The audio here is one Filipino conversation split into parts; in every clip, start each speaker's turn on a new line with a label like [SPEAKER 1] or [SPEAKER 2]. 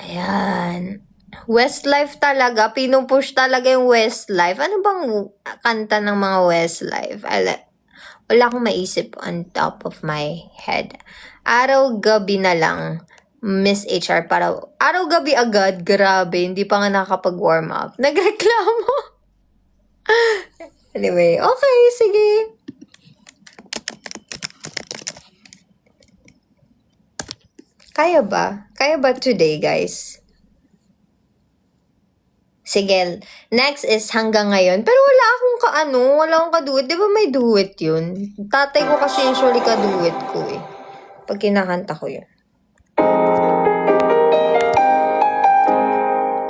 [SPEAKER 1] Ayan. Westlife talaga, pinupush talaga yung Westlife. Ano bang kanta ng mga Westlife? Wala akong maisip on top of my head. Araw-gabi na lang, Miss HR, para araw-gabi agad, grabe, hindi pa nga nakakapag-warm up. Nagreklamo. Anyway, okay, sige. Kaya ba? Kaya ba today, guys? Sige, next is hanggang ngayon. Pero wala akong kaduet. Di ba may duet yun? Tatay ko kasi usually kaduet ko eh. Pag kinakanta ko yun.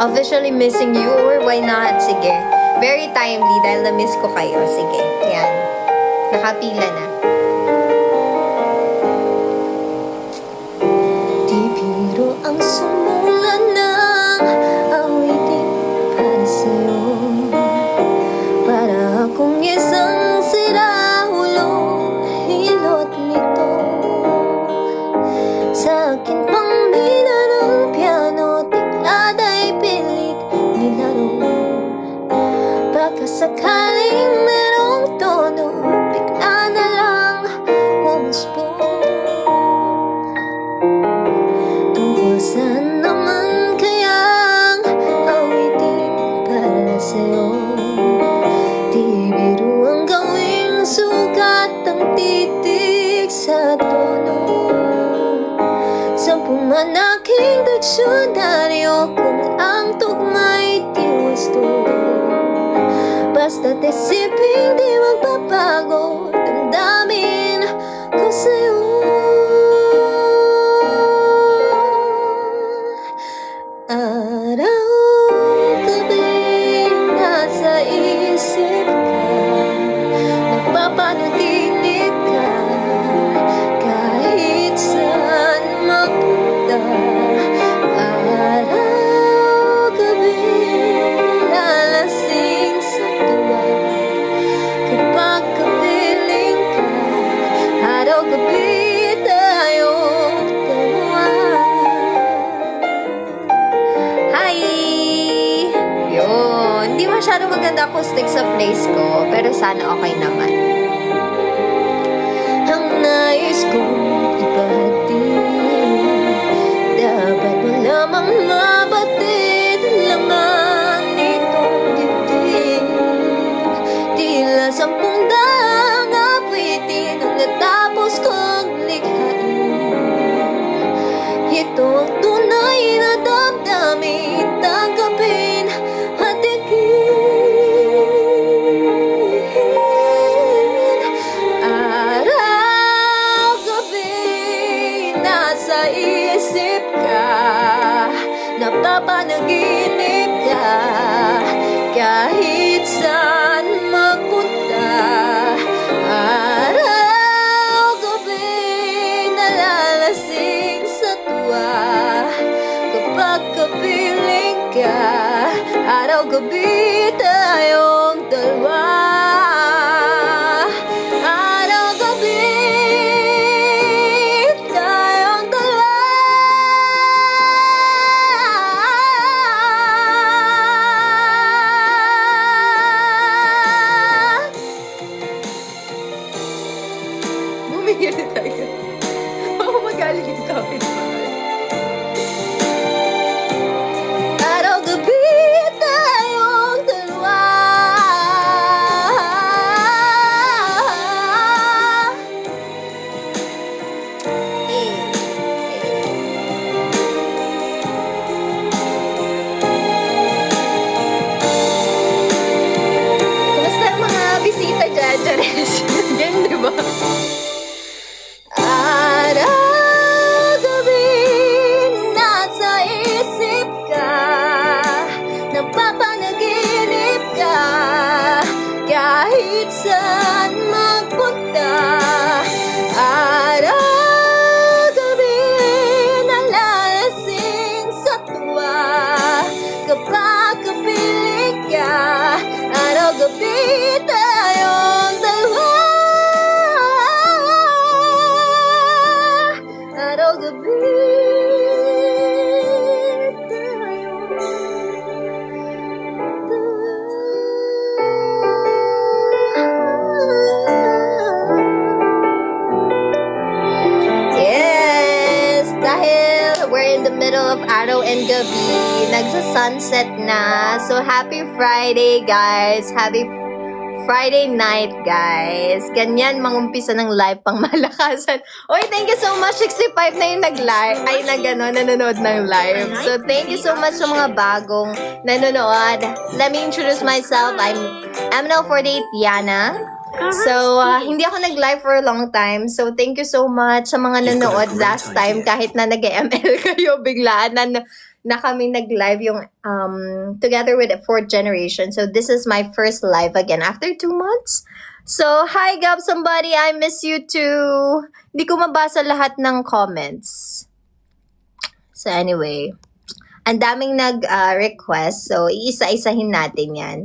[SPEAKER 1] Officially missing you or why not? Sige. Very timely dahil na-miss ko kayo. Sige, yan. Nakapila na.
[SPEAKER 2] Di biro ang sumulan ng awitin para sa'yo. Para akong isang siraulo, hilot nito. Sa akin pang mina ng piano, tiklada'y pilit nilaro. Baka sakaling merong tono, bigla na lang umusbong. Tungkol saan naman kayang awitin para sa'yo? Di biro ang gawing sukat ang titig sa tono. Sampung man aking diksyonaryo kung ang tugma'y di wasto. Basta't isipin di magbabago, damdamin ko sa'yo. Araw-gabi nasa isip ka, napapanaginip ka, kahit saan magpunta. Araw-gabi nalalasing sa tuwa, kapag kapiling ka. Araw-gabi tayong dalawa.
[SPEAKER 1] Hi! Yun. Hindi masyadong maganda acoustic sa place ko, pero sana okay naman.
[SPEAKER 2] Ang nais kong ipahatid, dapat mo lamang mabatid ang laman nitong dibdib. Tila 10 daang awitin ang natapos kong likhain. Ito ang tunay na damdamin, tanggapin at tigihin. Araw-gabi nasa isip ka, napapanaginip ka, kahit saan magpunta. Araw-gabi nalalasing sa tuwa, kapag kapiling ka. Araw-gabi tayong dalawa. Araw-gabi tayong dalawa.
[SPEAKER 1] Bumigil tayo. Baka magaling yung kapitbahay.
[SPEAKER 2] Araw-gabi tayong dalawa.
[SPEAKER 1] in the middle of araw and gabi. Nagsa-sunset na. So, happy Friday, guys. Happy Friday night, guys. Ganyan, mangumpisa ng live pang malakasan. Oy, thank you so much. 65 na yung nag-live. Ay, nanonood ng live. So, thank you so much sa mga bagong nanonood. Let me introduce myself. I'm MNL48 Yana. So, hindi ako nag-live for a long time. So, thank you so much sa mga nanood last time. Kahit na nag-ML kayo, biglaan na kami nag-live yung together with the fourth generation. So, this is my first live again after 2 months. So, hi Gab, somebody, I miss you too. Hindi ko mabasa lahat ng comments. So, anyway, ang daming nag-request. So, iisa-isahin natin yan.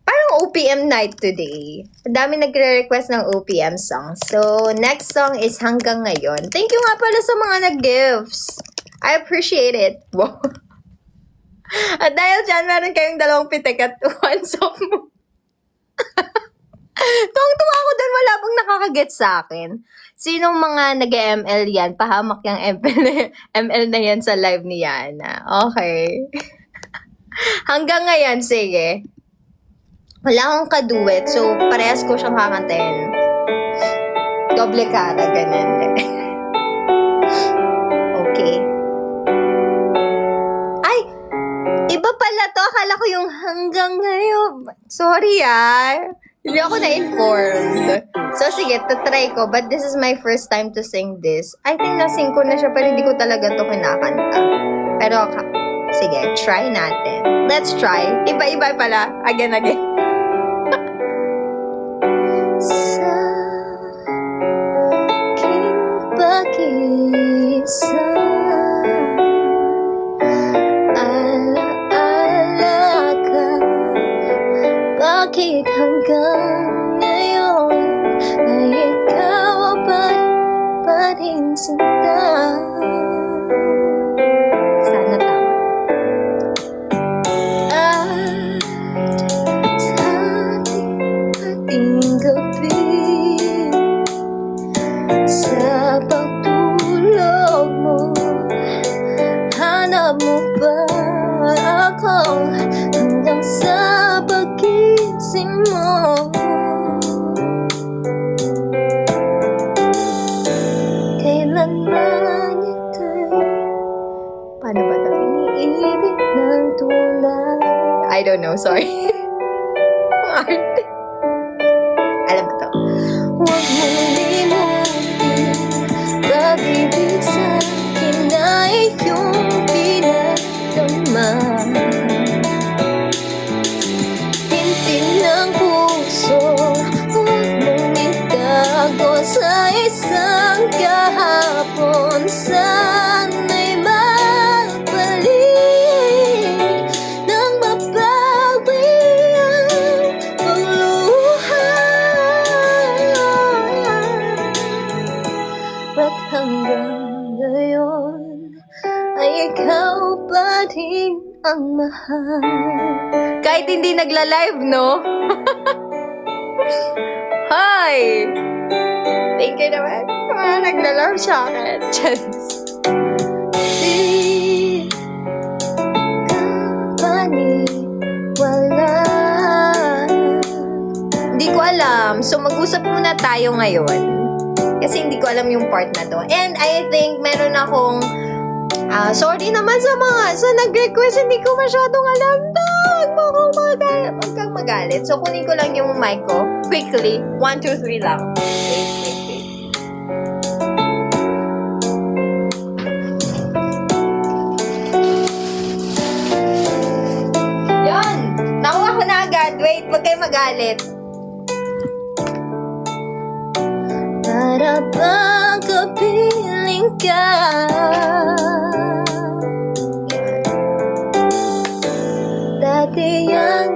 [SPEAKER 1] Parang OPM night today. Ang dami nagre-request ng OPM song. So, next song is Hanggang Ngayon. Thank you nga pala sa mga nag-gifts. I appreciate it. Wow. At dahil dyan, meron kayong 2 pitik at 1 soft mo. Tuwang-tuwa ako doon, wala bang nakakaget sa akin. Sinong mga nag-ML yan? Pahamak yung ML na yan sa live ni Yana. Okay. Hanggang ngayon, sige. Wala akong kaduet, so parehas ko siyang kakantayin. Doble cara, ganyan. Okay. Ay! Iba pala to. Akala ko yung hanggang ngayon. Sorry Hindi ako na-informed. So sige, tatry ko. But this is my first time to sing this. I think nasing ko na siya, pero hindi ko talaga to kinakanta. Pero sige, try natin. Let's try. Iba-iba pala. Again.
[SPEAKER 2] Sa aking pag-isa, alaala ka. Bakit hanggang ngayon ay ikaw pa rin sinta?
[SPEAKER 1] Sana tama.
[SPEAKER 2] At sa ating gabi, sa pagtulog mo, hanap mo ba ako hanggang sa pagkising mo? Kailanman ika'y
[SPEAKER 1] Paano ba to?
[SPEAKER 2] iniibig ng tunay.
[SPEAKER 1] I don't know, sorry. Arte. Alam ko to.
[SPEAKER 2] Huwag mong limutin, pag-ibig sa'kin ay iyong pinagdama. Tintin ng puso, huwag mong itago sa isang kahapon. Sana'y magbalik nang mabawi ang pagluha. Ba't hanggang ngayon ay ikaw pa rin ang mahal?
[SPEAKER 1] Kahit hindi nagla-live, no? Hi! Thank you naman. Nagla-live sa akin. Chance.
[SPEAKER 2] Di ka paniwala.
[SPEAKER 1] Hindi ko alam. So, mag-usap muna tayo ngayon. Kasi hindi ko alam yung part na to. And I think meron akong sorry naman sa nag-request. Hindi ko masyadong alam to. Huwag kang magalit. So, kunin ko lang yung mic ko. Quickly. 1, 2, 3 lang. Wait. Yan! Nakuha ko na agad. Wait, huwag kayo magalit.
[SPEAKER 2] Para bang kapiling ka? Dati yan.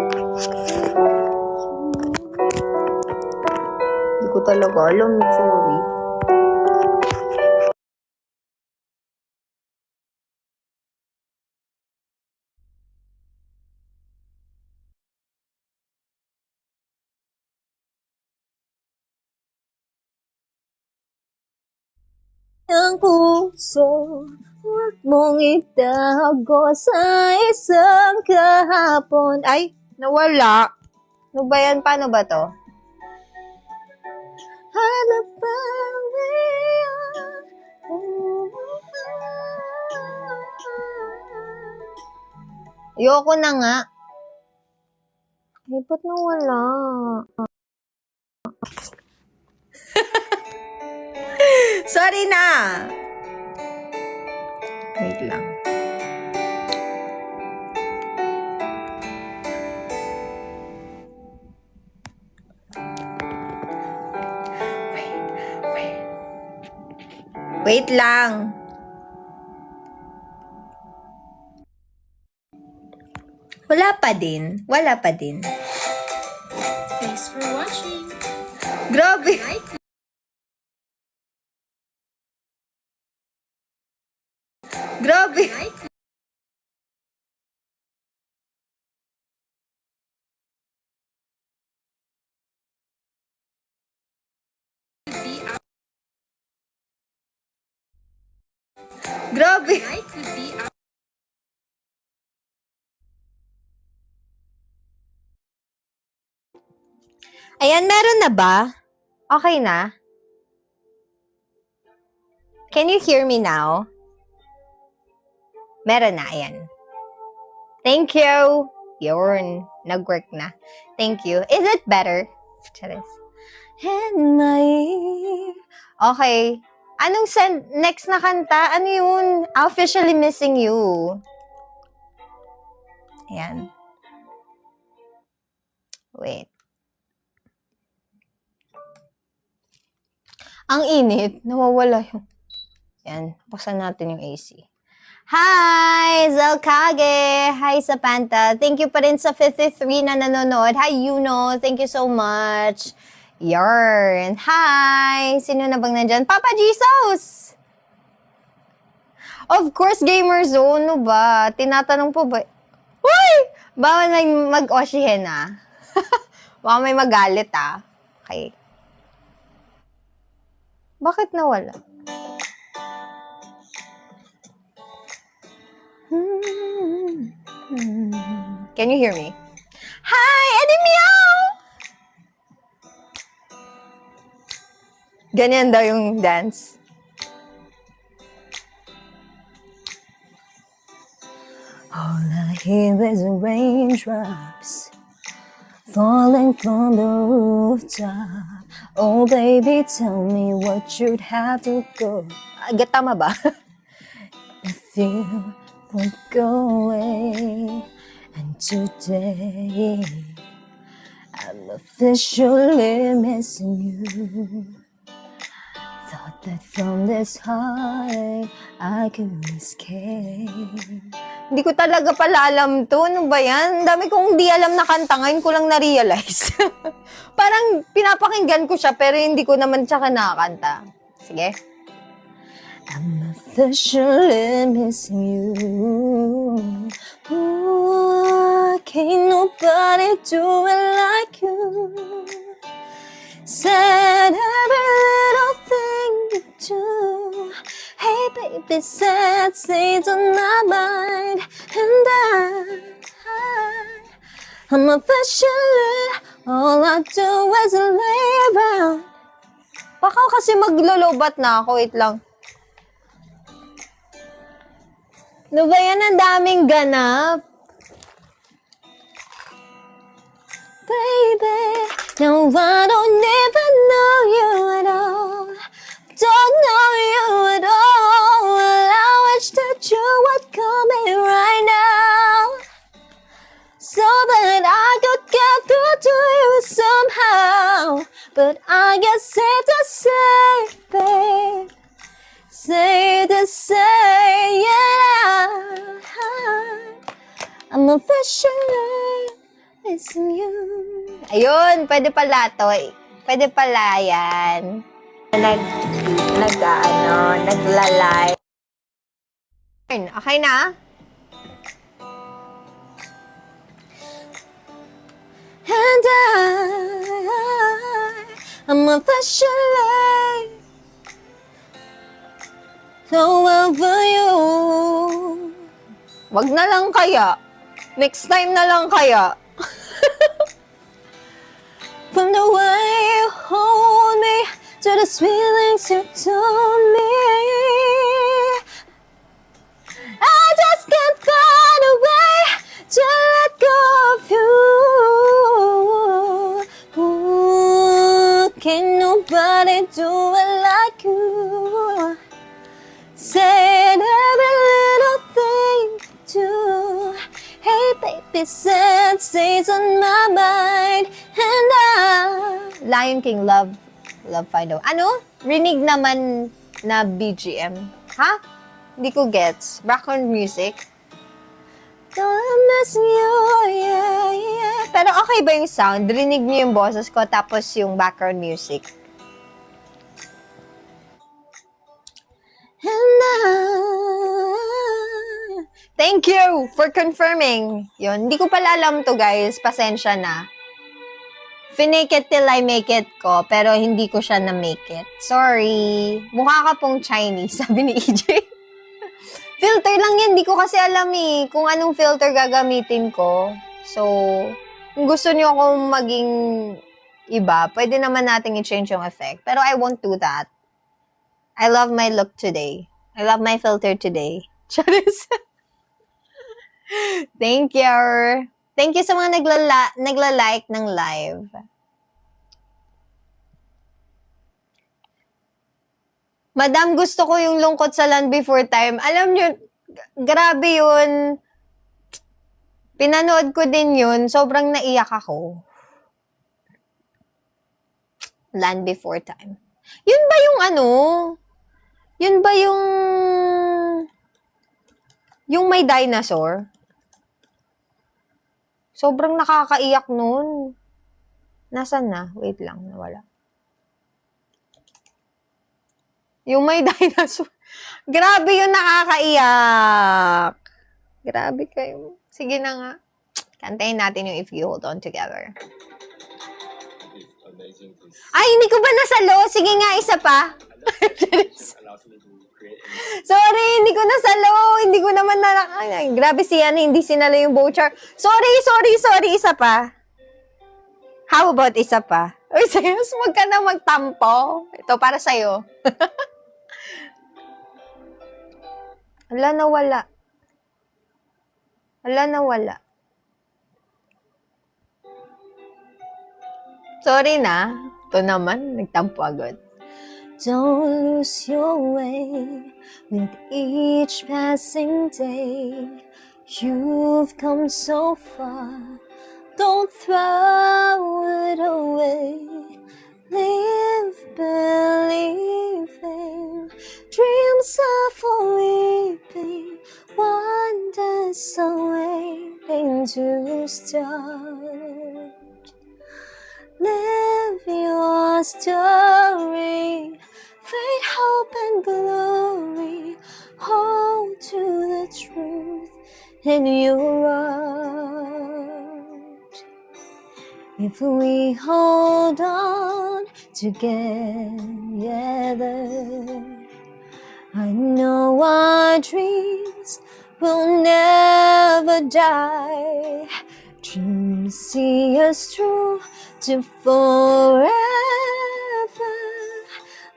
[SPEAKER 1] Hindi ko talaga alam. Sorry.
[SPEAKER 2] ang puso. Huwag mong itago sa isang kahapon.
[SPEAKER 1] Ay, nawala. Ano ba yan? Paano ba to?
[SPEAKER 2] Hanap ang iyon.
[SPEAKER 1] Ayoko na nga. Ay, ba't nawala? Sorry na! Wait lang. Wait lang. Wala pa din. Wala pa din.
[SPEAKER 2] Thanks for watching.
[SPEAKER 1] Grabe. Grabe. Grabe. Ayan, meron na ba? Okay na? Can you hear me now? Meron na, ayan. Thank you. Yun, nag-work na. Thank you. Is it better? Charis.
[SPEAKER 2] And naive.
[SPEAKER 1] Okay. Anong next na kanta? Ano yun? Officially Missing You. Ayan. Wait. Ang init. Nawawala yung... Ayan. Buksan natin yung AC. Hi, Zelkage! Hi, Sapanta. Thank you pa rin sa 53 na nanonood. Hi, Yuno. Thank you so much. Yarn. Hi! Sino na bang nandyan? Papa Jesus! Of course, Gamer Zone. Ano ba? Tinatanong po ba? Uy! Bawal may mag-oshihen ah. Baka may magalit ah. Okay. Bakit nawala? Can you hear me? Hi, Eddie Meow! Ganyan daw yung dance.
[SPEAKER 2] All I hear is raindrops falling from the rooftop. Oh baby, tell me what you'd have to go
[SPEAKER 1] Tama ba?
[SPEAKER 2] if you would go away. And today I'm officially missing you. Thought that from this heartache I could escape.
[SPEAKER 1] Hindi ko talaga pala alam to. Ano ba yan? Ang dami kong di alam na kanta. Ngayon ko lang na-realize. Parang pinapakinggan ko siya pero hindi ko naman siya nakakanta. Sige.
[SPEAKER 2] I'm officially missing you. Ooh, can't nobody do it like you. Said every little thing you do. Hey baby, sad seeds on my mind. And I'm officially, all I do is lay around.
[SPEAKER 1] Baka kasi maglolobat na ako. Wait lang. Ano ba yan? Ang daming ganap.
[SPEAKER 2] Baby, no, I don't even know you at all. Don't know you at all. I wish that you would call me right now, so that I could get through to you somehow. But I guess safe to say, babe, safe to say, yeah, I'm officially missing you.
[SPEAKER 1] Ayun, pwede pala to. Pwede pala yan. Naglalay. Okay na?
[SPEAKER 2] And I'm officially over you.
[SPEAKER 1] Wag na lang kaya. Next time na lang kaya.
[SPEAKER 2] From the way you hold me to the sweet things you told me, I just can't find a way to let go of you. Ooh, can nobody do it like you? Saying every little thing too. Hey baby, sad stays on my mind. And Lion King, Love Find Out. Ano? Rinig naman na BGM. Ha? Hindi ko gets. Background music. Don't miss you, yeah, yeah. Pero okay ba yung sound? Rinig niyo yung boses ko tapos yung background music. Thank you for confirming. Yun, hindi ko pala alam to guys. Pasensya na. Finake it till I make it ko, pero hindi ko siya na-make it. Sorry. Mukha ka pong Chinese, sabi ni EJ. Filter lang yan. Hindi ko kasi alam kung anong filter gagamitin ko. So, kung gusto niyo akong maging iba, pwede naman nating i-change yung effect. Pero I won't do that. I love my look today. I love my filter today. Charis. Thank you. Thank you sa mga nagla-like ng live. Madam, gusto ko yung Lungkot sa Land Before Time. Alam nyo, grabe yun. Pinanood ko din yun. Sobrang naiyak ako. Land Before Time. Yun ba yung ano? Yun ba yung may dinosaur? Sobrang nakakaiyak nun. Nasaan na? Wait lang, nawala. Yung may dinosaur. Grabe yung nakakaiyak. Grabe kayo. Sige na nga. Kantayin natin yung If You Hold On Together. Ay, hindi ko ba nasalo? Sige nga, isa pa. Sorry, hindi ko nasalo. Hindi ko naman grabe siya, hindi sinalo yung voucher. Sorry. Isa pa. How about isa pa? Uy, sayos, huwag ka na magtampo. Ito, para sa'yo. Nawala. Sorry na. Ito naman, nagtampo agad. Don't lose your way with each passing day. You've come so far. Don't throw it away. Live believing. Dreams are for weeping. Wonders are waiting to start. Live your story, faith, hope, and glory. Hold to the truth in your heart. If we hold on together, I know our dreams will never die. Dreams see us through to forever.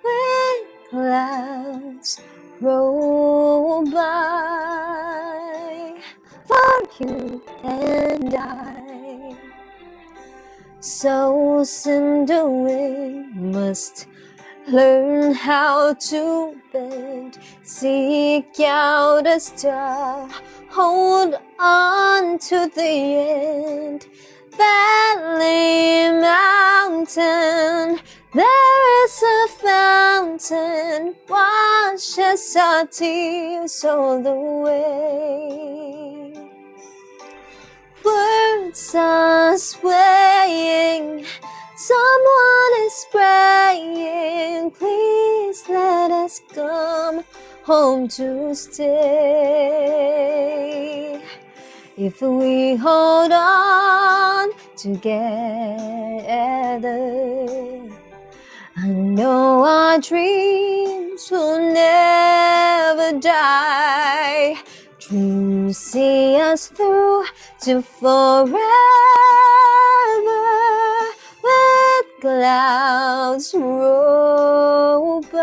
[SPEAKER 2] When clouds roll by, for you and I. Souls in the wind must learn how to bend. Seek out a star, hold on to the end. Valley Mountain, there is a fountain, washes our tears all the way. Words are swaying, someone is praying, please let us come home to stay. If we hold on together, I know our dreams dreams will never die. Dreams see us through to forever. With clouds roll by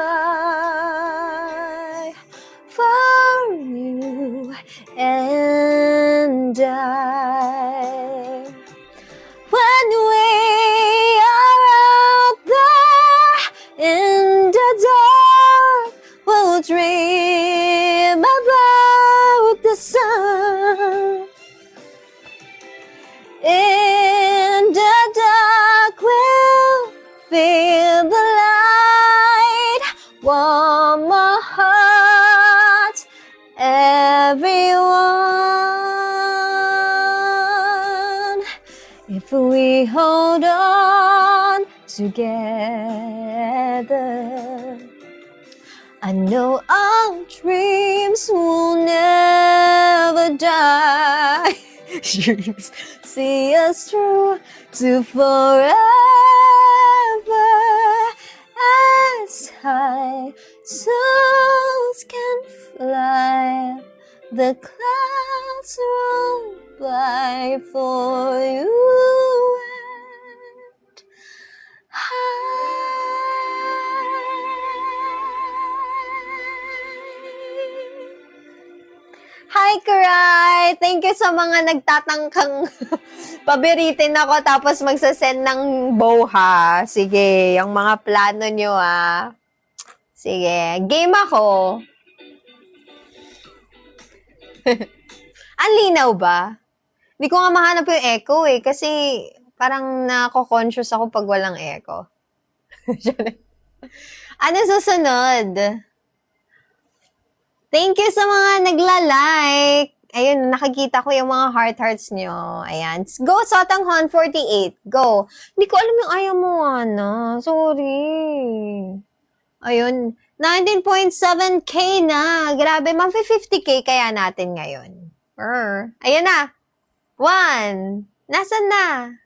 [SPEAKER 2] for you and I. When we are out there in the dark, we'll dream about the sun. In the dark, we'll feel the light, warm our hearts, everyone. If we hold on together, I know our dreams will never die. Dreams see us through to forever. As high souls can fly, the clouds roll by for you and Hi, Karay! Thank you sa mga nagtatangkang pabiritin ako tapos magsasend ng boha. Sige, yung mga plano nyo Sige, game ako. Ang linaw ba? Hindi ko nga mahanap yung echo kasi parang nako-conscious ako pag walang echo. Ano susunod? Thank you sa mga nagla-like. Ayun, nakikita ko yung mga hearts nyo. Ayan. Go, Sotanghon 48. Go. Hindi ko alam yung ayaw mo, Sorry. Ayun. 19.7K na. Grabe, mag-50K kaya natin ngayon. Ayan na. 1. Nasaan na?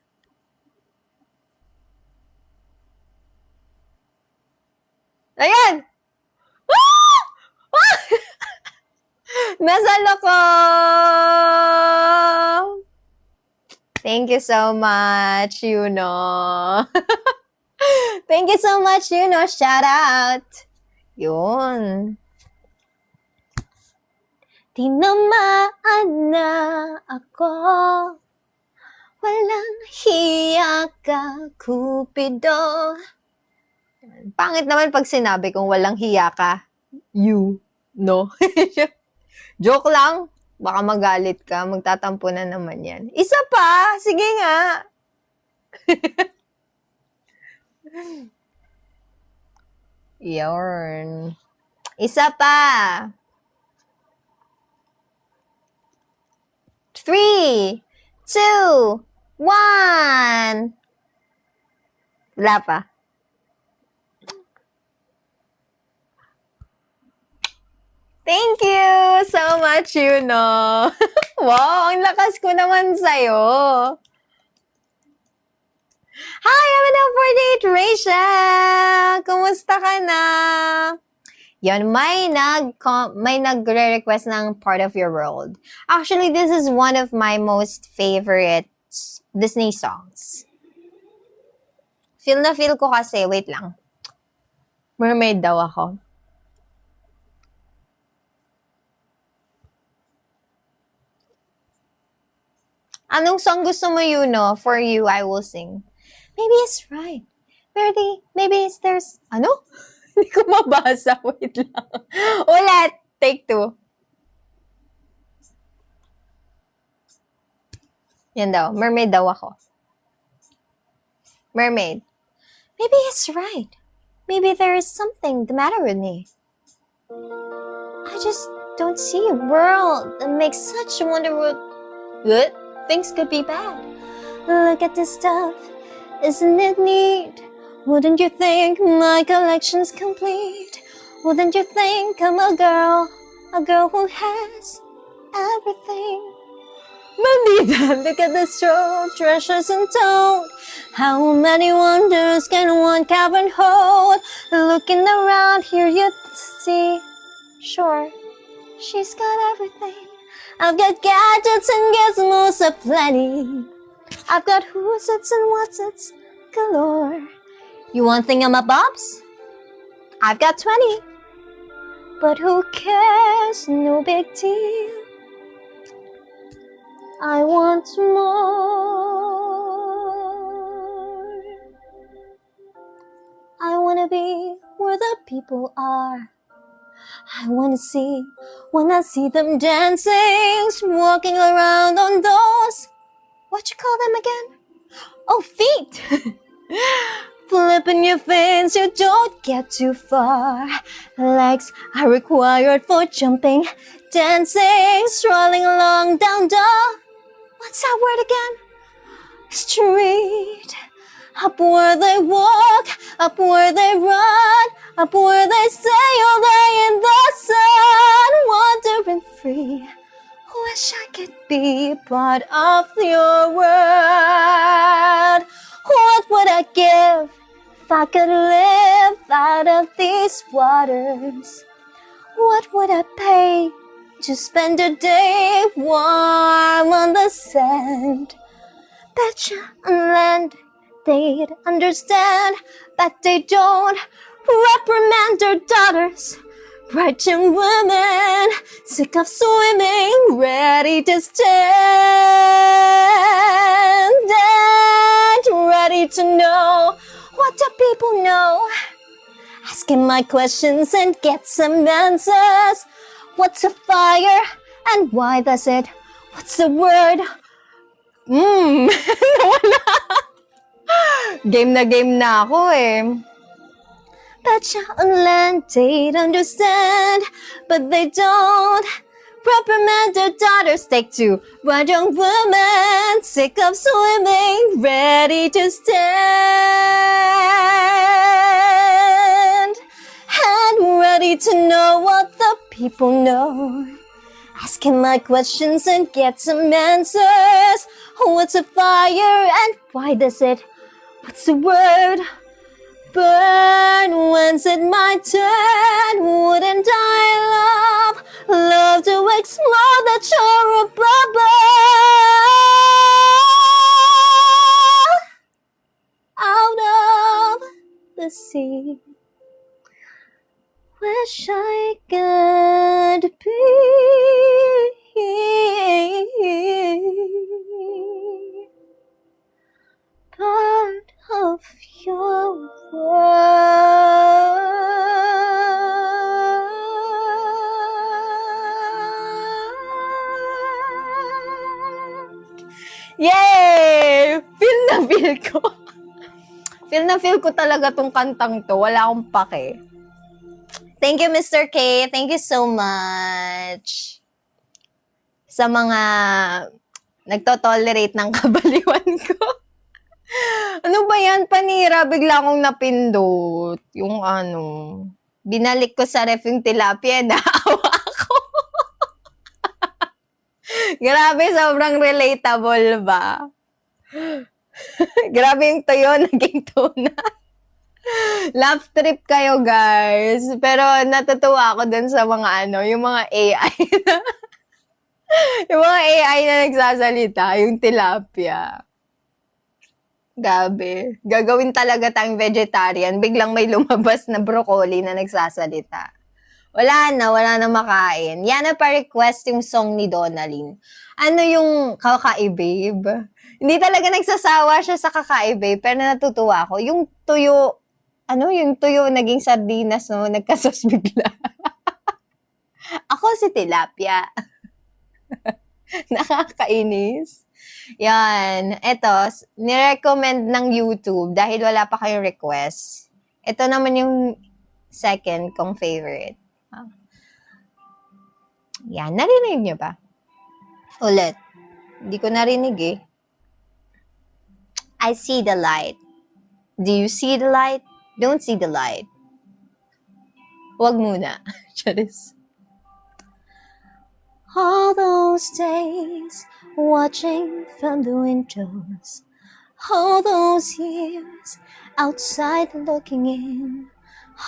[SPEAKER 2] Ayan! Nasa loko! Thank you so much, Thank you so much, Shout out! Yun. Tinamaan na ako. Walang hiya ka, Cupido. Pangit naman pag sinabi kong walang hiya ka. No? Joke lang. Baka magalit ka. Magtatampo na naman yan. Isa pa. Sige nga. Yarn. Isa pa. 3, 2, 1. Wala pa. Thank you so much, Wow, ang lakas ko naman sa'yo. Hi, I'm 48 Rachel! Kumusta ka na? Yan, may nagre-request ng Part of Your World. Actually, this is one of my most favorite Disney songs. Feel na feel ko kasi, wait lang. Mermaid daw ako. Anong song gusto mo, For you, I will sing. Maybe it's right. Maybe it's there's... Ano? Hindi ko mabasa. Wait lang. Ulit. Take 2. Yan daw. Mermaid daw ako. Mermaid. Maybe it's right. Maybe there is something the matter with me. I just don't see a world that makes such a wonderful... What? Things could be bad. Look at this stuff. Isn't it neat? Wouldn't you think my collection's complete? Wouldn't you think I'm a girl who has everything? Bandita, look at this show, treasures untold. How many wonders can one cavern hold? Looking around here, you see. Sure, she's got everything. I've got gadgets and gizmos aplenty. I've got who's its and what's its galore. You want thingamabobs? I've got 20. But who cares? No big deal. I want more. I wanna be where the people are. I wanna see when I see them dancing, walking around on those, what you call them again? Oh, feet! Flipping your fins, you don't get too far. Legs are required for jumping, dancing, strolling along down the, what's that word again? Street. Up where they walk, up where they run, up where they sail day in the sun, wandering free. Wish I could be part of your world. What would I give if I could live out of these waters? What would I pay to spend a day warm on the sand? Betcha on land they'd understand that they don't reprimand their daughters. Bright young women, sick of swimming, ready to stand and ready to know what the people know. Asking my questions and get some answers. What's a fire and why does it? What's the word? Nawala. Game na ako eh. Betcha on land they'd understand, but they don't reprimand their daughters. Take two, bright young women, sick of swimming, ready to stand and ready to know what the people know. Asking my questions and get some answers. What's a fire and why does it? What's the word? Burn, when's it my turn? Wouldn't I love to explore the shore of bubble out of the sea? Wish I could be part of your world. Yay! Feel na feel ko. Feel na feel ko talaga tong kantang to. Wala akong pake. Thank you, Mr. K. Thank you so much. Sa mga nagtotolerate ng kabaliwan ko. Ano ba yan, Panira? Bigla akong napindot. Yung binalik ko sa ref yung tilapia, naawa ako. Grabe, sobrang relatable ba? Grabe yung tuyo, naging tuna. Laugh trip kayo, guys. Pero natutuwa ako dun sa mga yung mga AI na, yung mga AI na nagsasalita, yung tilapia. Gabi. Gagawin talaga tayong vegetarian. Biglang may lumabas na broccoli na nagsasalita. Wala na makain. Yan na pa-request yung song ni Donalyn. Ano yung Kakaibib? Hindi talaga nagsasawa siya sa Kakaibib, pero natutuwa ako. Yung tuyo, yung tuyo naging sardinas, no? Nagkasos bigla. Ako si tilapia. Nakakainis. Yan. Ito, nirecommend ng YouTube dahil wala pa kayong request. Ito naman yung second kong favorite. Yan. Narinig niyo ba? Ulit. Hindi ko narinig eh. I see the light. Do you see the light? Don't see the light. Wag muna. Charis. All those days watching from the windows. All those years outside looking in,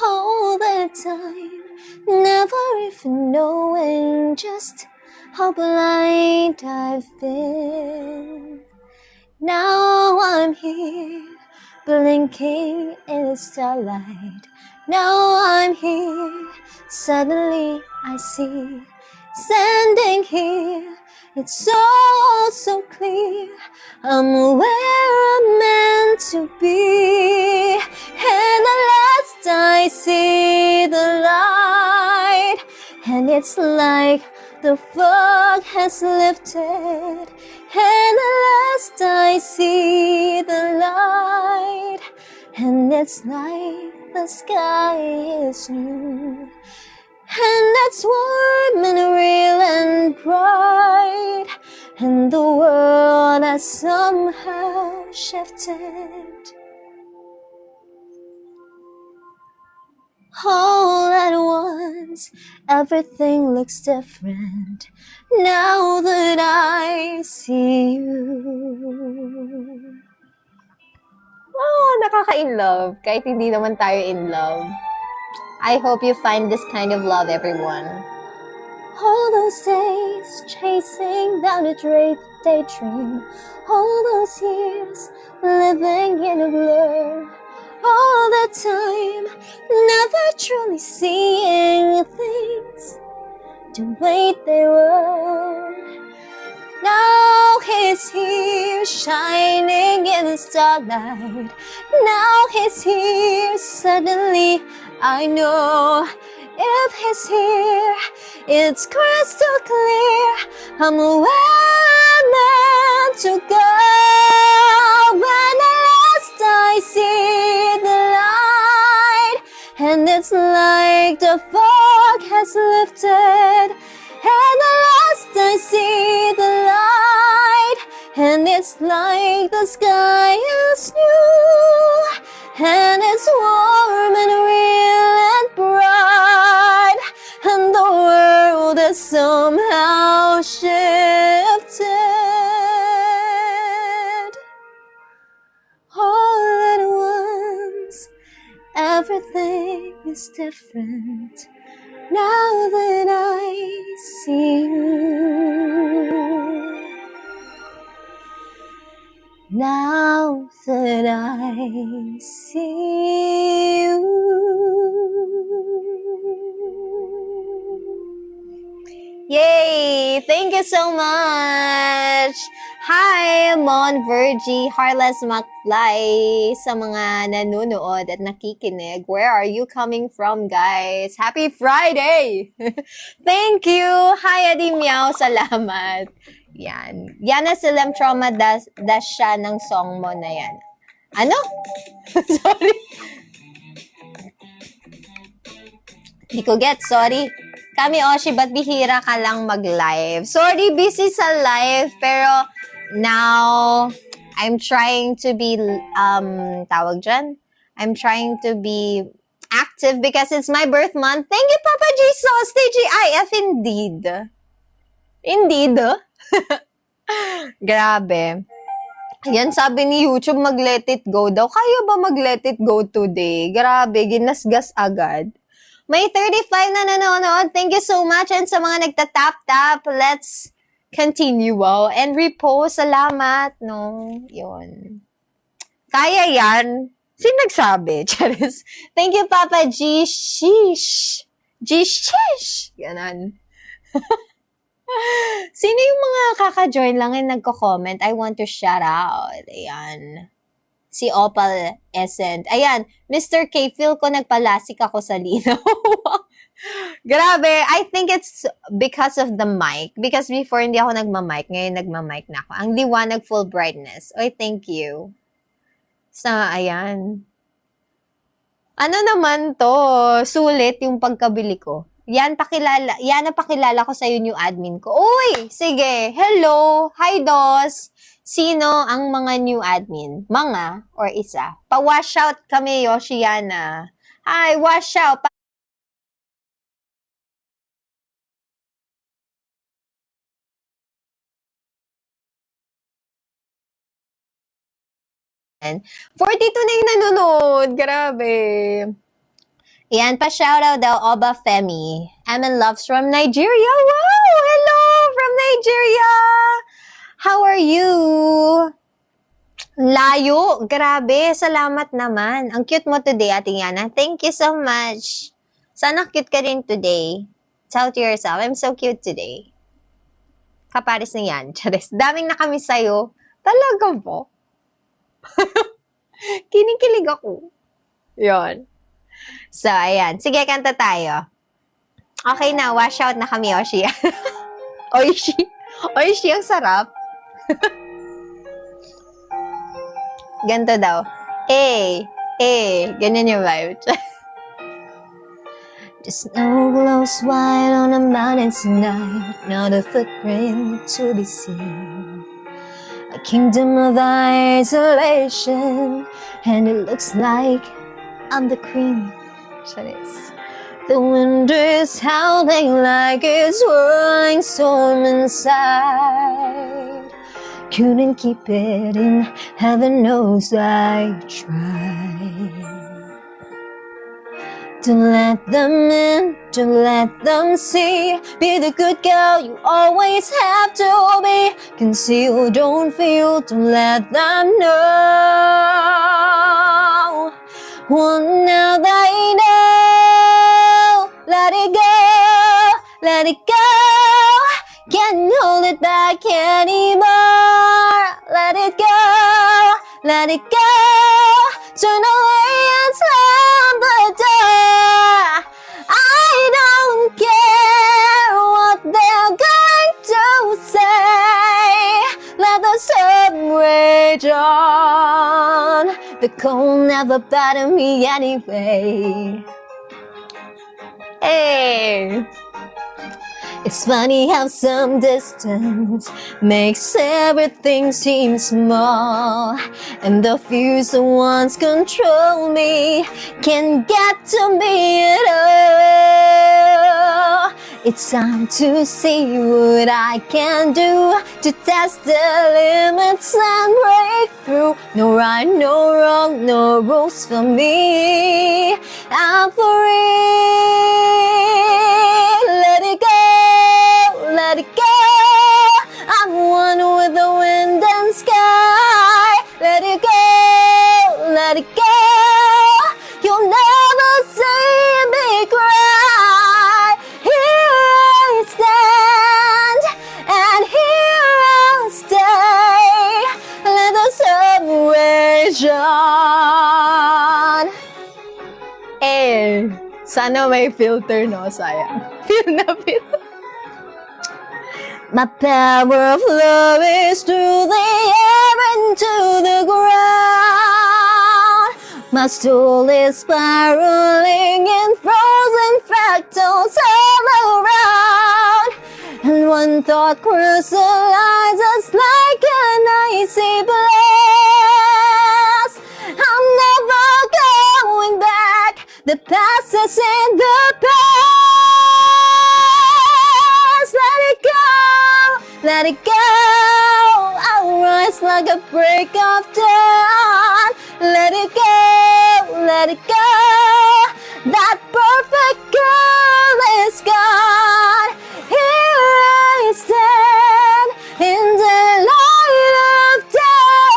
[SPEAKER 2] all the time, never even knowing just how blind I've been. Now I'm here, blinking in the starlight. Now I'm here, suddenly I see, standing here, it's all so clear. I'm where I'm meant to be, and at last I see the light, and it's like the fog has lifted, and at last I see the light, and it's like the sky is new, and it's warm and real and bright, and the world has somehow shifted. All at once, everything looks different now that I see you.
[SPEAKER 1] Oh, nakaka-in-love. Kahit hindi naman tayo in love. I hope you find this kind of love, everyone.
[SPEAKER 2] All those days chasing down a daydream, all those years living in a blur, all the time never truly seeing things the way they were. Now he's here, shining in the starlight. Now he's here, suddenly I know. If he's here, it's crystal clear. I'm where I'm meant to go. When at last I see the light, and it's like the fog has lifted, and at last I see the light, and it's like the sky is new, and it's warm and real and bright, and the world has somehow shifted. All at once, everything is different now that I see you. Now that I see you.
[SPEAKER 1] Yay! Thank you so much! Hi, Mon Virgie, Harless McFly, sa mga nanonood at nakikinig. Where are you coming from, guys? Happy Friday! Thank you! Hi, Adi Meow, salamat. Yan. Yana Silem Trauma dash siya ng song mo na yan. Ano? Sorry. Di ko get, sorry. Kami, Oshi, ba't bihira ka lang mag-live? Sorry, busy sa live, pero now, I'm trying to be, tawag dyan? I'm trying to be active because it's my birth month. Thank you, Papa J. Sausage IF, indeed. Indeed, Grabe. Yan, sabi ni YouTube, mag-let it go daw. Kaya ba mag-let it go today? Grabe, ginasgas agad. May 35 na nanonood. Thank you so much. And sa mga nagtatap-tap, let's continue. Wow. And repost. Salamat. No, yun. Kaya yan. Sino nagsabi? Charis. Thank you, Papa G. Sheesh. G. Sheesh. Ganon. Sino yung mga kaka-join lang and nagko-comment? I want to shout out. Ayan. Si Opal Essent. Ayan, Mr. K, feel ko nagpalasik ako sa linaw. Grabe, I think it's because of the mic. Because before hindi ako nagma-mic, ngayon nagma-mic na ako. Ang liwanag, full brightness. Oy, thank you. Sa, ayan. Ano naman to? Sulit yung pagkabili ko. Yan ang pakilala ko sa new admin ko. Uy, sige. Hello. Hi, Dos. Sino ang mga new admin? Mga or isa? Pa-wash out kami, Yoshiana. Hi, wash out. 42 na yung nanonood. Grabe. Yan, pa-shoutout daw, Oba Femi. Amen loves from Nigeria. Wow! Hello from Nigeria! How are you? Layo. Grabe. Salamat naman. Ang cute mo today, Ate Yana. Thank you so much. Sana cute ka rin today. Tell to yourself, I'm so cute today. Kaparis na yan. Charis. Daming nakamiss sa'yo. Talaga po? Kinikilig ako. Yon. So, ayan. Sige, kanta tayo. Okay na, wash out na kami, Oshi. Oishi. Oishi, ang sarap. Ganto daw. Ganyan yung vibe.
[SPEAKER 2] The snow glows white on the mountains tonight, not a footprint to be seen. A kingdom of isolation, and it looks like I'm the queen.
[SPEAKER 1] Charis.
[SPEAKER 2] The wind is howling like it's whirling storm inside. Couldn't keep it in, heaven knows I tried. Don't let them in, don't let them see. Be the good girl you always have to be. Conceal, don't feel, don't let them know. Well, now they know. Let it go, let it go. Can't hold it back anymore. Let it go, let it go. Turn away and slam the door. I don't care what they're going to say. Let the sun rage on. The cold never bothered me anyway. Hey. It's funny how some distance makes everything seem small, and the fears that once control me can't get to me at all. It's time to see what I can do to test the limits and break through. No right, no wrong, no rules for me. I'm free. Let it go. Let it go. I'm one with the wind and sky. Let it go, let it go. You'll never see me cry. Here I stand, and here I'll stay. Let the sun rage on. Sana may filter, no? Sayang. Feel na feel. My power of love is through the air and to the ground. My soul is spiraling in frozen fractals all around. And one thought crystallizes like an icy blast. I'm never going back. The past is in the past. Let it go. Let it go. I'll rise like a break of dawn. Let it go. Let it go. That perfect girl is gone. Here I stand in the light of day.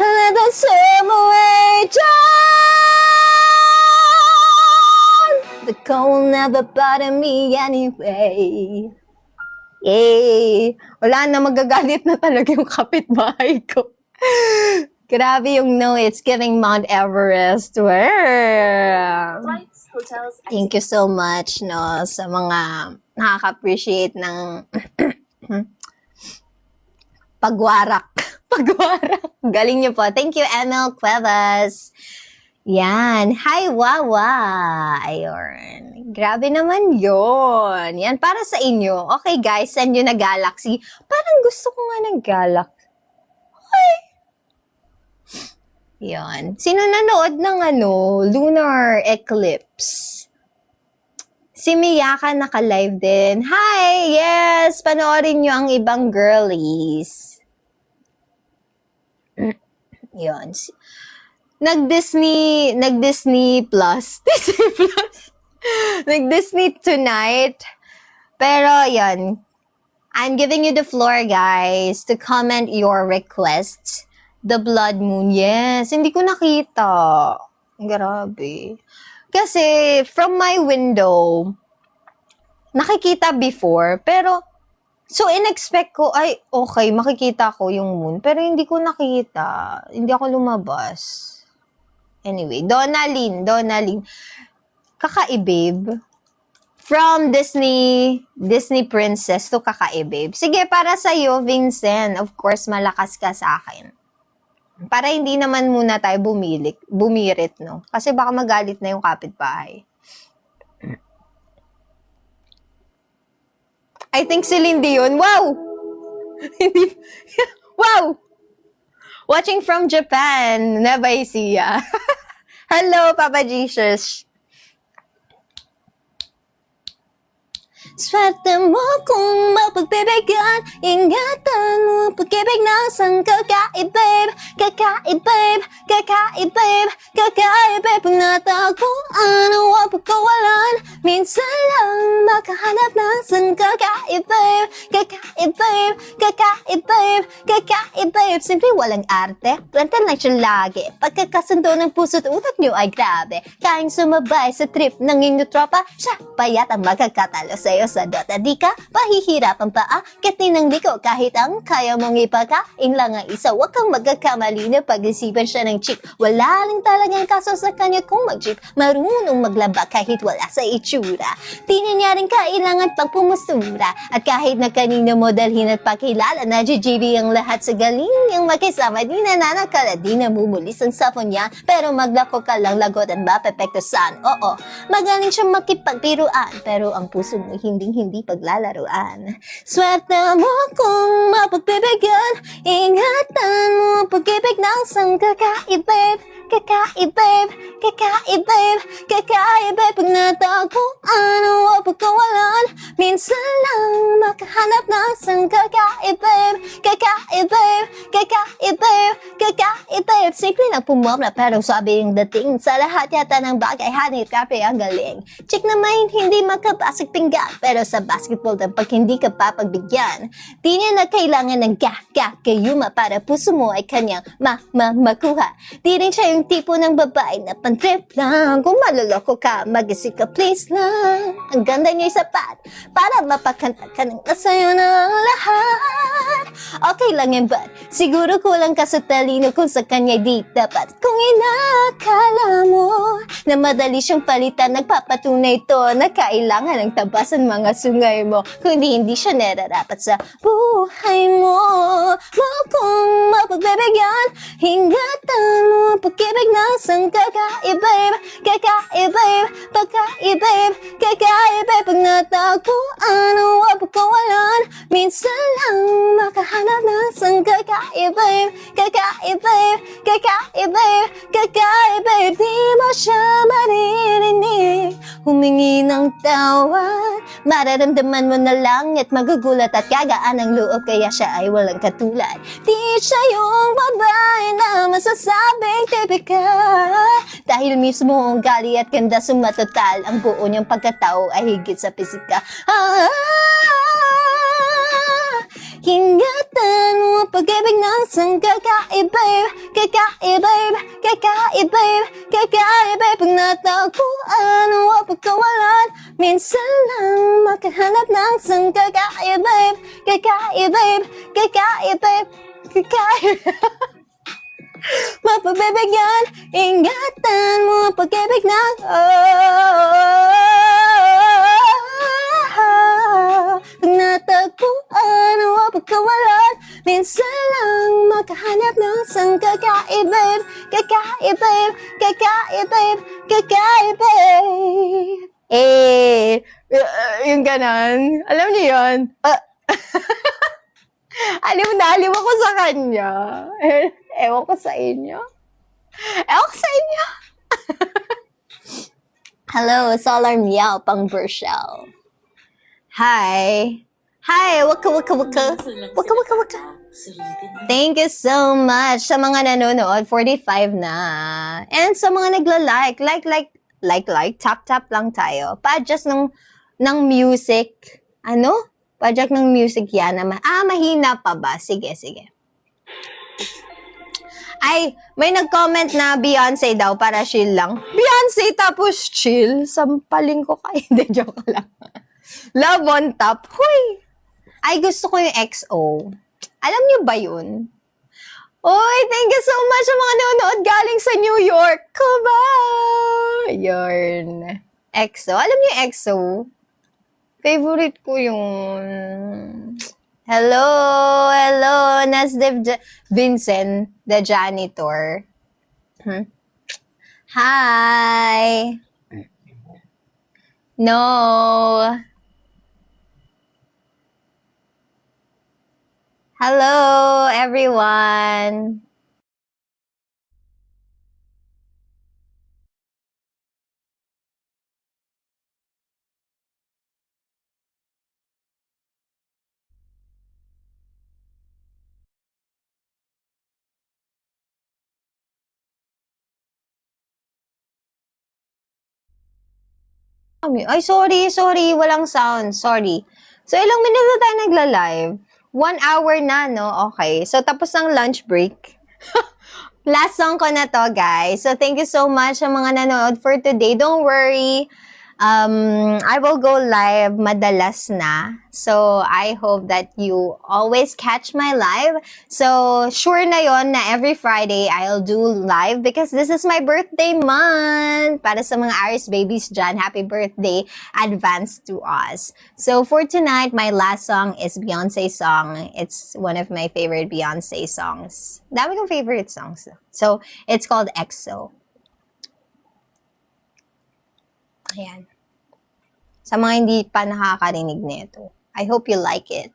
[SPEAKER 2] Let the summer rage on. The cold never bothered me anyway. Yay! Wala na, magagalit na talaga yung kapitbahay ko. Grabe yung no, it's giving Mount Everest. Where?
[SPEAKER 3] Flights, hotels,
[SPEAKER 1] Thank you so much, no, sa mga nakaka-appreciate ng pagwarak. Pagwarak. Galing niyo po. Thank you, ML Cuevas. Yan. Hi, Wawa. Ayun. Grabe naman yon. Yan, para sa inyo. Okay, guys, send you na Galaxy. Parang gusto ko nga ng Galaxy. Ay. Yan. Sino nanood ng lunar eclipse? Si Miyaka naka-live din. Hi! Yes! Panoorin nyo ang ibang girlies. Yun. Nag-Disney Plus. Disney Plus. Nag-Disney tonight. Pero, yun. I'm giving you the floor, guys, to comment your requests. The Blood Moon. Yes, hindi ko nakita. Grabe. Kasi, from my window, nakikita before, pero, so, in-expect ko, ay, okay, makikita ko yung moon. Pero hindi ko nakita. Hindi ako lumabas. Anyway, Donalyn. Kakaibib. From Disney Princess to Kakaibib. Sige, para sa'yo, Vincent. Of course, malakas ka sa akin. Para hindi naman muna tayo bumirit, no? Kasi baka magalit na yung kapitbahay. I think si Lindy yun. Wow! Wow! Watching from Japan. Nueva Ecija. Hello, Papa Jesus.
[SPEAKER 2] Swerte mo kung mapagbibigyan, ingatan mo pag-ibig ng isang kakaibib. Pag natagpuan o pagkawalan, minsan lang makahanap ng isang kakaibib. Simple walang arte, plantan lang siya lagi. Pagkakasundo ng puso't utak nyo ay grabe. Kayang sumabay sa trip ng inyong tropa, siya pa yata magkakatalo sa'yo sa Dota. Di ka pahihirapan pa ng liko kahit ang kaya mong ipakain lang ang isa. Huwag kang magkakamali na pag-isipan siya ng chick. Wala lang talagang kaso sa kanya kung mag-jeep. Marunong maglaba kahit wala sa itsura. Di niya rin kailangan pang pumustura. At kahit na kanina mo dalhin at pakilala na GGB ang lahat sa galing niyang makisama. Di nananakala, di namumulis ang sapon niya. Pero maglako ka lang lagotan ba pepektosan. Oo, magaling siya makipagbiruan. Pero ang puso mo hindi paglalaruan. Swerte mo kung mapagbibigyan, ingatan mo pag-ibig ng isang kakaibib. Pag natagpuan o pagkawalan, minsan lang makahanap ng isang kakaibib. Simple lang pumobra pero sabi yung dating sa lahat yata ng bagay, hanip kape ang galing. Chick naman hindi makabasag pinggan, pero sa basketball na pag hindi ka papagbigyan, di niya na kailangan ng kayuma para puso mo ay kanyang makuha. Di rin siya yung tipo ng babae na pan-trip lang. Kung maluloko ka, mag-isip ka please lang. Ang ganda niya'y sapat para mapakanta ka ng kasayo ng lahat. Okay lang yan, but siguro kulang ka sa talino kung sa kanya di dapat. Kung inakala mo na madali siyang palitan, nagpapatunay ito na kailangan ng tabasan mga sungay mo. Kundi hindi siya nararapat sa buhay mo. Kung mapagbibigyan, hingatan mo pag-ibig ng isang kakaibib. Pag natagpuan o pagkawalan, minsan lang makahanap ng isang kakaibib. Di mo siya maririnig humingi ng tawad. Mararamdaman mo na lang at magugulat at gagaan ang loob, kaya siya ay walang katulad. Di siya yung babae na masasabing typical, dahil mismo ang gali at ganda sumatotal. Ang buo niyang pagkatao ay higit sa pisika. Hingatan mo pag-ibig ng isang kakaibib. Pag natagpuan o pagkawalan, minsan lang makahanap ng isang kakaibib. Mapabibigyan, ingatan mo pag-ibig ng pag natagpuan o pagkawalan, minsan lang makahanap ng isang kakaibib. Yung ganon. Alam niyo yun? Aliw ako sa kanya. Ewan ko sa inyo. Hello, Solar Meow pang Burshell. Hi. Hi, waka waka waka. Waka waka waka. Thank you so much sa mga nanonood, 45 na. And sa mga nagla-like, like, tap lang tayo. Pa-adjust ng music. Ano? Pa-adjust ng music yan. Mahina pa ba? Sige. Ay, may nag-comment na Beyonce daw para chill lang. Beyonce tapos chill? Sampaling ko kayo. Hindi, joke lang. Love on top. Huy! Ay, gusto ko yung XO. Alam niyo ba yun? Uy, thank you so much sa mga nanonood galing sa New York. Kuba! Yarn. EXO. Alam niyo yung EXO? Favorite ko yung... Hello, Nasdev Vincent, the janitor. Hi! No! Hello, everyone! Ay, sorry. Walang sound. Sorry. So, ilang minuto tayo nagla-live? 1 hour na, no? Okay. So, tapos ang lunch break. Last song ko na to, guys. So, thank you so much sa mga nanonood for today. Don't worry. I will go live madalas na. So, I hope that you always catch my live. So, sure na yon na every Friday I'll do live because this is my birthday month. Para sa mga Aries babies dyan, happy birthday advance to us. So, for tonight, my last song is Beyonce's song. It's one of my favorite Beyonce songs. Dami kong favorite songs. So, it's called EXO. Ayan. Sa mga hindi pa nakakarinig nito, I hope you like it.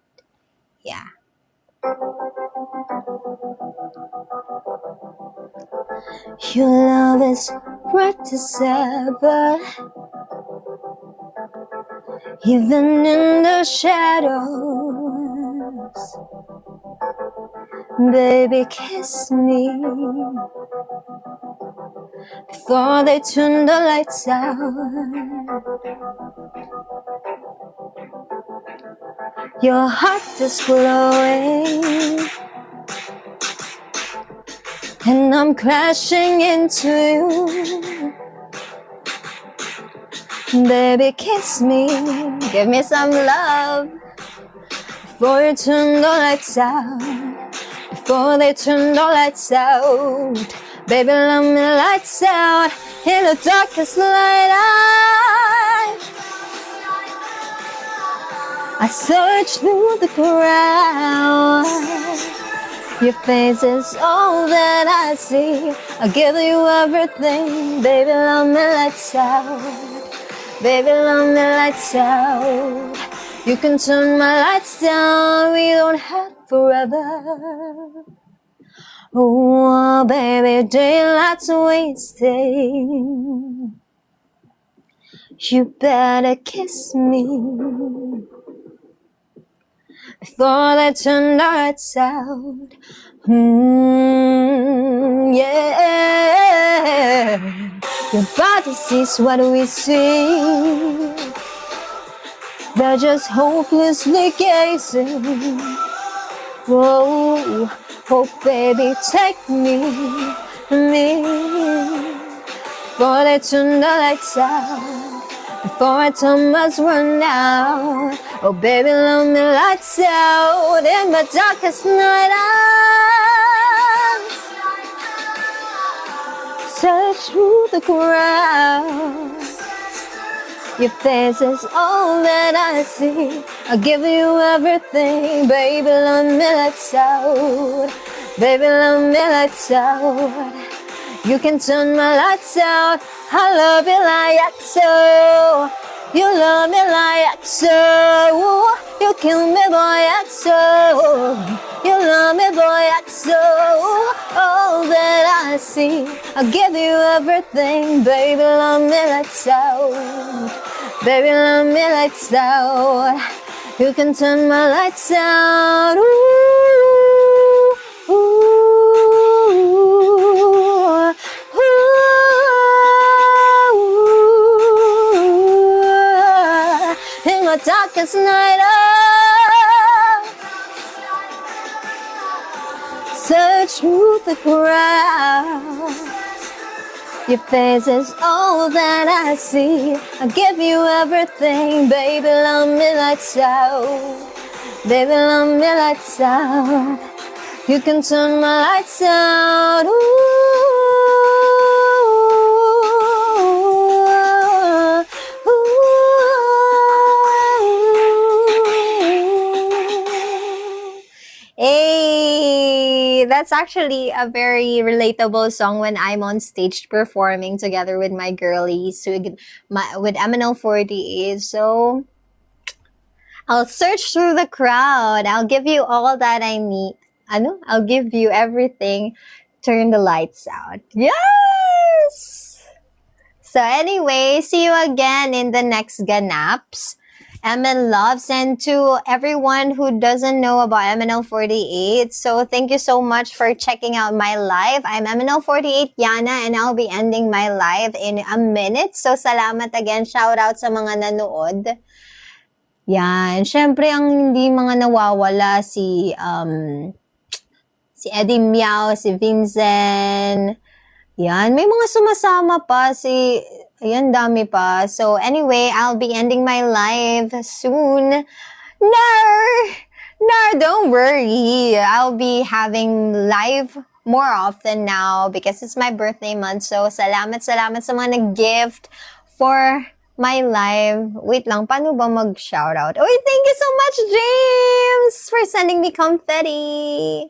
[SPEAKER 2] Yeah. Your love is bright as ever, even in the shadows. Baby, kiss me before they turn the lights out. Your heart is glowing, and I'm crashing into you. Baby, kiss me, give me some love before you turn the lights out. Before they turn the lights out. Baby, let me lights out in the darkest night. I search through the crowd. Your face is all that I see. I give you everything. Baby, let me lights out. Baby, let me lights out. You can turn my lights down. We don't have forever. Oh, baby, daylight's wasting. You better kiss me before they turn the lights out. Yeah. Your body sees what we see. They're just hopelessly gazing. Whoa, oh baby, take me. Before they turn the lights out. Before our time must run out. Oh baby, let me lights out in my darkest night. I search through the crowd. Your face is all that I see. I'll give you everything. Baby, let me lights out. Baby, let me lights out. You can turn my lights out. I love you like so. You love me like so. You kill me, boy, so. You love me, boy, so. All that I see, I'll give you everything. Baby, let me lights out. Baby, let me lights out. You can turn my lights out. Ooh, ooh, ooh. In the darkest night, search through the crowd. Your face is all that I see. I give you everything, baby, love me lights out. Baby, love me lights out. You can turn my lights out. Ooh, ooh. Hey, that's actually a very relatable song when I'm on stage performing together with my girlies with MNL48. So I'll search through the crowd. I'll give you all that I need. I'll give you everything. Turn the lights out. Yes! So anyway, see you again in the next Ganaps. MN loves, and to everyone who doesn't know about MNL48, so thank you so much for checking out my live. I'm MNL48 Yana, and I'll be ending my live in a minute. So salamat again. Shout out sa mga nanood. Yan. Syempre, ang hindi mga nawawala si Eddie Miao, si Vincent. Yan. May mga sumasama pa. Ayan, dami pa. So, anyway, I'll be ending my live soon. Don't worry. I'll be having live more often now because it's my birthday month. So, salamat sa mga nag-gift for my live. Wait lang, paano ba mag-shoutout? Uy, thank you so much, James, for sending me confetti.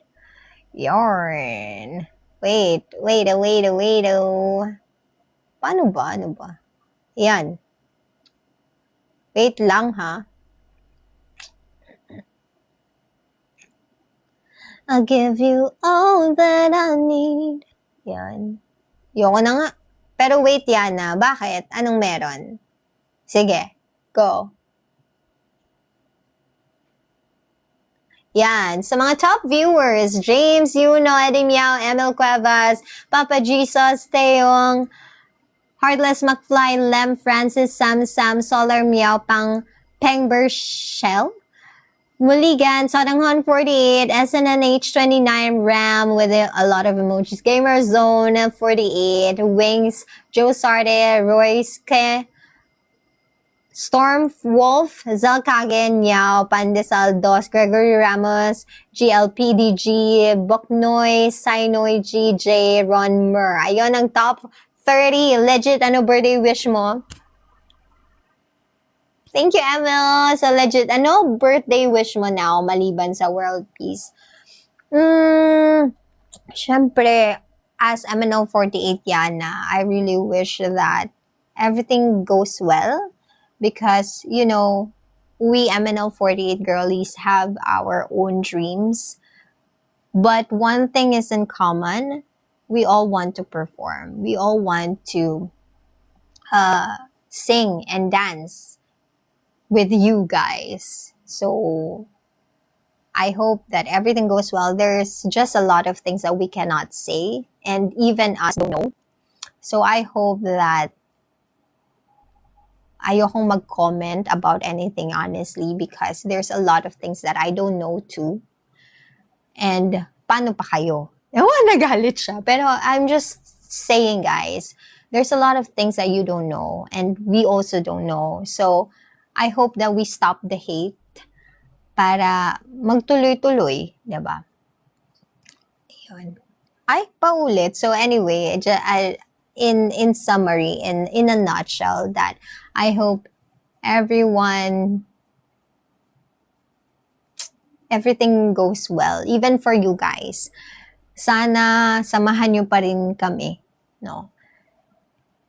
[SPEAKER 2] Yarn. Wait. Paano ba? Yan. Wait lang, ha? I'll give you all that I need. Yan. Yoko na nga. Pero wait, Yana. Bakit? Anong meron? Sige. Go. Yan. Sa mga top viewers, James, Yuno, Eddie Miao, Emil Cuevas, Papa Jesus, Teong, Heartless McFly, Lem Francis, Sam, Solar Miao, Peng Shell, Muligan, Sodanghon 48, SNNH 29, Ram with a lot of emojis, Gamer Zone 48, Wings, Joe Sarde, Royce Ke, Storm Wolf, Zalkage, Niao, Pandesal Dos, Gregory Ramos, GLPDG, Boknoy, Sinoy, GJ, Ron Mur. Ayun ang top 30. Legit, ano birthday wish mo? Thank you, Emil. So legit, ano birthday wish mo now maliban sa world peace? Syempre, as MNO48 Yana, I really wish that everything goes well because, you know, we MNO48 girlies have our own dreams. But one thing is in common, we all want to perform. We all want to sing and dance with you guys. So I hope that everything goes well. There's just a lot of things that we cannot say, and even us don't know. So I hope that ayokong mag-comment about anything, honestly, because there's a lot of things that I don't know too. And paano pa kayo? Ewan, nagalit siya. Pero I'm just saying, guys, there's a lot of things that you don't know, and we also don't know. So I hope that we stop the hate para magtuloy-tuloy, diba? Ayun. Ay, paulit. So anyway, in summary, in a nutshell, that I hope everything goes well, even for you guys. Sana samahan nyo pa rin kami, no?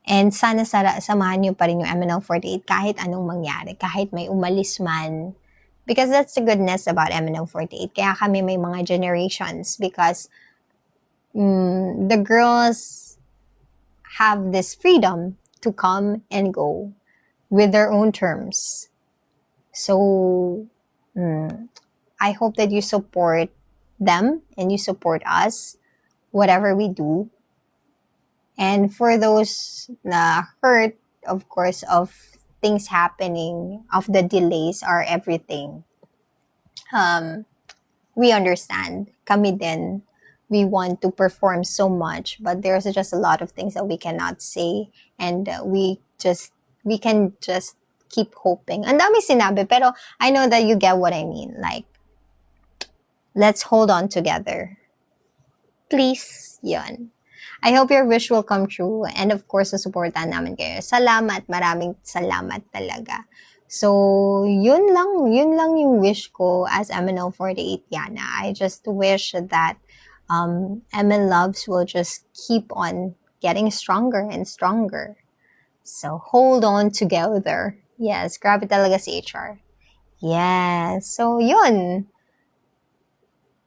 [SPEAKER 2] And sana samahan nyo pa rin yung MNL48 kahit anong mangyari, kahit may umalis man. Because that's the goodness about MNL48. Kaya kami may mga generations because the girls have this freedom to come and go with their own terms. So, I hope that you support them and you support us, whatever we do. And for those na hurt, of course, of things happening, of the delays or everything, we understand. Kami din, we want to perform so much, but there's just a lot of things that we cannot say, and we can just keep hoping. Ang dami sinabi, pero I know that you get what I mean. Like, let's hold on together. Please, yun. I hope your wish will come true. And of course, susuportahan namin kayo. Salamat, maraming salamat talaga. So, yun lang yung wish ko as MNL48 Yana. I just wish that MN Loves will just keep on getting stronger and stronger. So, hold on together. Yes, grabe talaga si HR. Yes, so yun.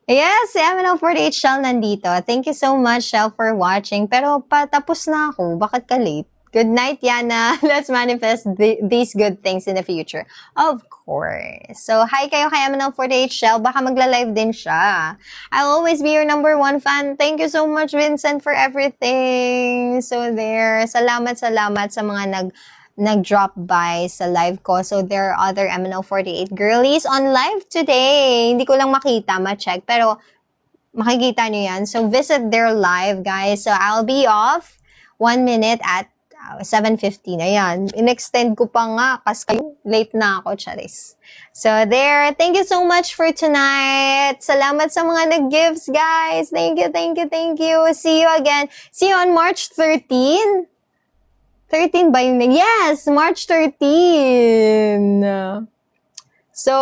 [SPEAKER 2] Yes, si MNL48 Shell nandito. Thank you so much, Shell, for watching. Pero patapos na ako. Bakit ka late? Good night, Yana. Let's manifest these good things in the future. Of course. So, hi kayo kay MNL48 Shell. Baka magla-live din siya. I'll always be your number one fan. Thank you so much, Vincent, for everything. So, there. Salamat sa mga nag-drop by sa live ko. So, there are other MNL48 girlies on live today. Hindi ko lang makita, ma-check. Pero, makikita nyo yan. So, visit their live, guys. So, I'll be off 1 minute at 7:15. Ayan. In-extend ko pa nga kasi kayo, late na ako, charis. So, there. Thank you so much for tonight. Salamat sa mga nag-gifts, guys. Thank you. See you again. See you on March 13. 13 ba yung Yes, March 13. So,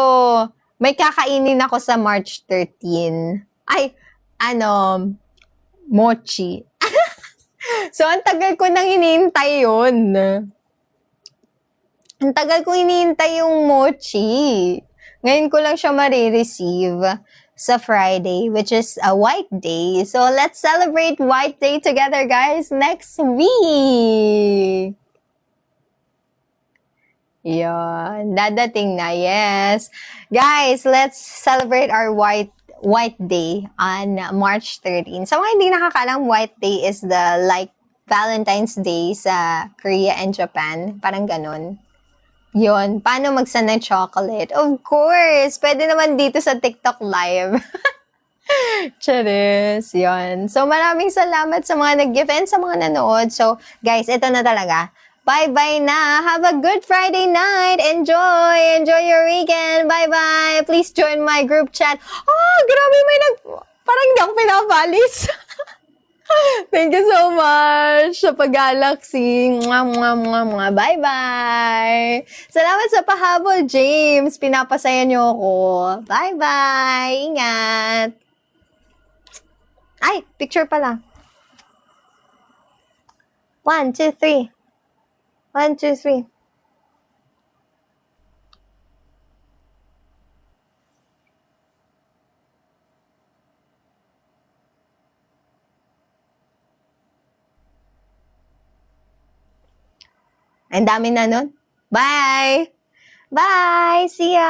[SPEAKER 2] may kakainin ako sa March 13. Ay, mochi. So, ang tagal ko nang hinihintay yun. Ang tagal ko hinihintay yung mochi. Ngayon ko lang siya marireceive sa Friday, which is a White Day. So, let's celebrate White Day together, guys, next week. Yan. Dadating na, yes. Guys, let's celebrate our White Day on March 13. Sa mga hindi nakakaalam, White Day is the Valentine's Day sa Korea and Japan. Parang ganun. Yun. Paano magsan ng chocolate? Of course! Pwede naman dito sa TikTok Live. Charis. Yun. So, maraming salamat sa mga nag-gift and sa mga nanood. So, guys, ito na talaga. Bye-bye na. Have a good Friday night. Enjoy your weekend. Bye-bye. Please join my group chat. Oh, grabe, parang hindi ako pinapalis. Thank you so much sa pag-galaxy. Bye-bye. Salamat sa pahabol, James. Pinapasaya niyo ako. Bye-bye. Ingat. Ay, picture pala. 1, 2, 3. 1, 2, 3. Ang dami na nun. Bye! Bye! See ya!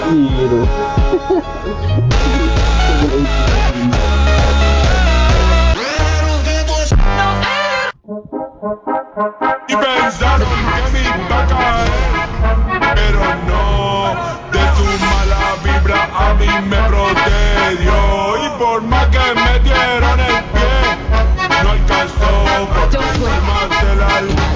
[SPEAKER 3] Hero.
[SPEAKER 4] Y pensaron que me iba a caer, pero no, de su mala vibra a mí me protegió. Y por más que me dieron el pie, no alcanzó, porque soy más de la luz.